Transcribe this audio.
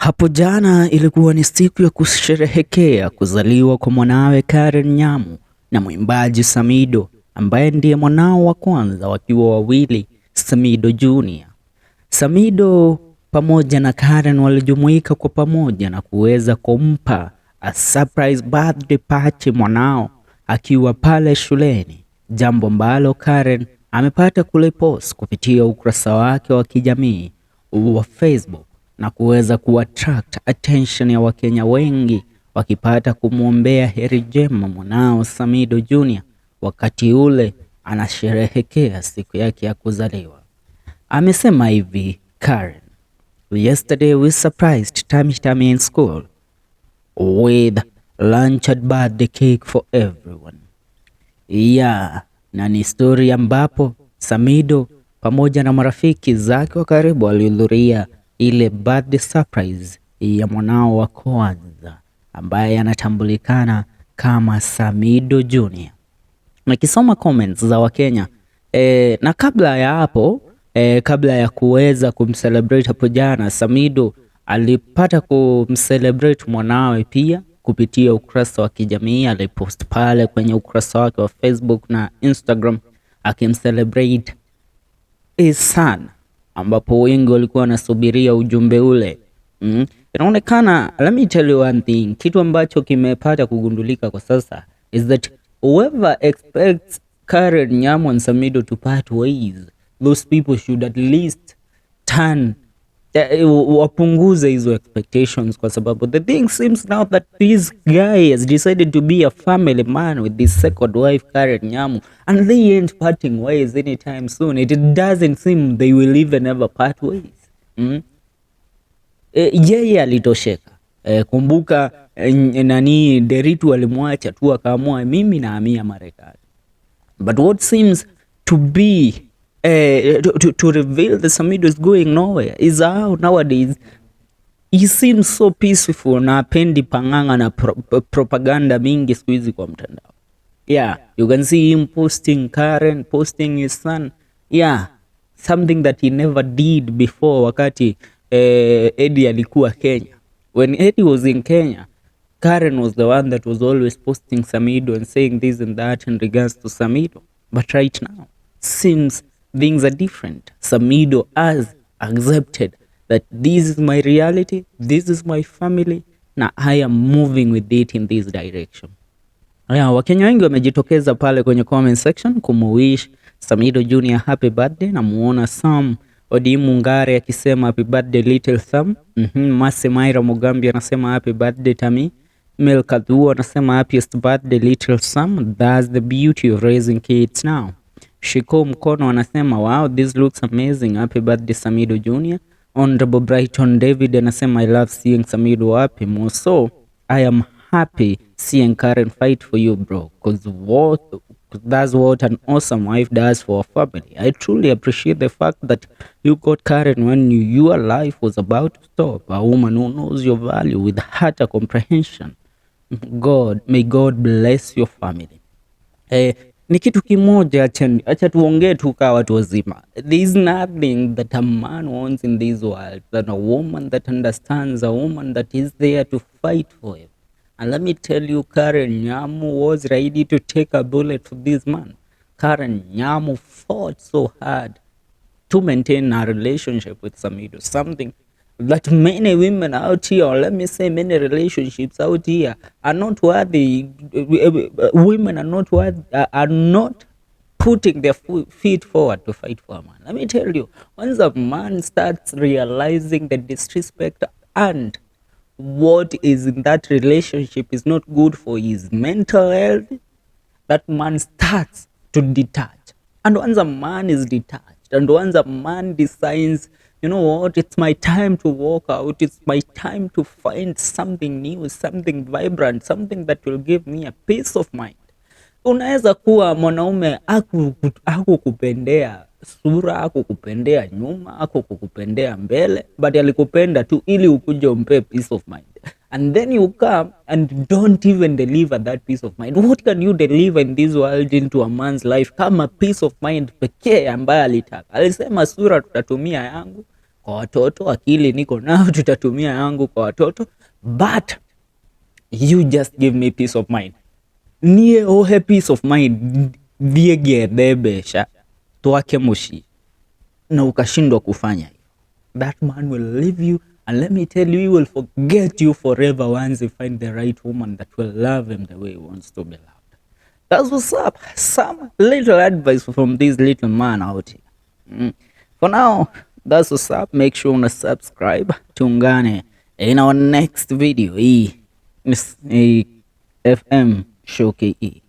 Hapo jana ilikuwa ni siku ya kusherehekea kuzaliwa kwa mwanawe Karen Nyamu na mwimbaji Samidoh ambaye ndiye mwanao wa kwanza wakiwa wawili, Samidoh Junior. Samidoh pamoja na Karen walijumuika kwa pamoja na kuweza kumpa a surprise birthday party mwanao akiwa pale shuleni, jambo ambalo Karen amepata kulipost kupitia ukurasa wake wa kijamii wa Facebook na kuweza kuattract attention ya Wakenya wengi wakipata kumwombea heri njema mwanao Samidoh Junior wakati ule anasherehekea siku yake ya kuzaliwa. Amesema hivi Karen: "Yesterday we surprised Tammy in school with lunch and birthday cake for everyone." Na ni story ambapo Samidoh pamoja na marafiki zake wa karibu walihudhuria ile birthday surprise ya mwanao wa kwanza ambaye anatambulikana kama Samidoh Junior. Nakisoma comments za Wakenya na kabla ya hapo kabla ya kuweza kumcelebrate hapo jana, Samidoh alipata kumcelebrate mwanawe pia kupitia ukurasa wa kijamii. Alipost pale kwenye ukurasa wake wa Facebook na Instagram akimcelebrate his son, ambapo wengi walikuwa wanasubiria ujumbe ule. Inaonekana, let me tell you one thing, kitu ambacho kimepata kugundulika kwa sasa is that whoever expects Karen Nyamu and Samidoh to part ways, those people should at least wapunguze hizo expectations, kwa sababu the thing seems now that this guy has decided to be a family man with his second wife Karen Nyamu, and they ain't parting ways anytime soon. It doesn't seem they will even ever part ways. Yeye alitosheka. Kumbuka nani Deritu alimwacha tu akaamua mimi nahamia Marekani. But what seems to be to reveal that Samidoh is going nowhere is how nowadays he seems so peaceful na pendi panganga na propaganda mingi siku hizi kwa mtandao. You can see him posting Karen, posting his son. Something that he never did before wakati Eddie alikuwa Kenya. When Eddie was in Kenya, Karen was the one that was always posting Samidoh and saying this and that in regards to Samidoh. But right now, seems things are different. Samidoh has accepted that this is my reality, this is my family, na I am moving with it in this direction. Wakenya wengi wamejitokeza pale kwenye comment section kumuwish Samidoh Junior happy birthday. Na muona Sam Odimu Ngare akisema happy birthday little Sam. Mase Maira Mugambi anasema happy birthday Tammy. Melkadhu anasema happiest birthday little Sam. That's the beauty of raising kids now. Shiko Mkono anasema wow, this looks amazing, happy birthday Samidoh Junior. Honorable Brighton David anasema I love seeing Samidoh happy. More so, I am happy seeing Karen fight for you bro, because that's what an awesome wife does for a family. I truly appreciate the fact that you got Karen when your life was about to stop, a woman who knows your value with heart and comprehension. May God bless your family. Ni kitu kimoja, acha tuongee tu kwa watu wazima. There is nothing that a man wants in this world than a woman that understands, a woman that is there to fight for him. And let me tell you, Karen Nyamu was ready to take a bullet for this man. Karen Nyamu fought so hard to maintain a relationship with Samidoh, something that many women out here, or let me say many relationships out here, are not worthy. Women are not worthy, are not putting their feet forward to fight for a man. Let me tell you, once a man starts realizing the disrespect and what is in that relationship is not good for his mental health, that man starts to detach. And once a man is detached, and once a man decides, you know what, it's my time to walk out, it's my time to find something new, something vibrant, something that will give me a peace of mind. Unaweza kuwa mwanaume hakukupendea sura, hakukupendea nyuma, hakukupendea mbele, but alikupenda tu ili ukuje umpe peace of mind. And then you come and don't even deliver that peace of mind. What can you deliver in this world into a man's life kama peace of mind pekee ambaye alitaka? Alisema sura tutatumia yangu, kwa watoto, akili niko nayo, tutatumia yangu kwa watoto, but you just give me peace of mind. Nie ohe peace of mind dhiegedhebesha twake mushi na ukashindwa kufanya hivyo, that man will leave you, and let me tell you, he will forget you forever once he find the right woman that will love him the way he wants to be loved. That's what's up. Some little advice from this little man out here. For now, that's what's up. Make sure una subscribe. Tuungane in our next video. Hii FM Show KE.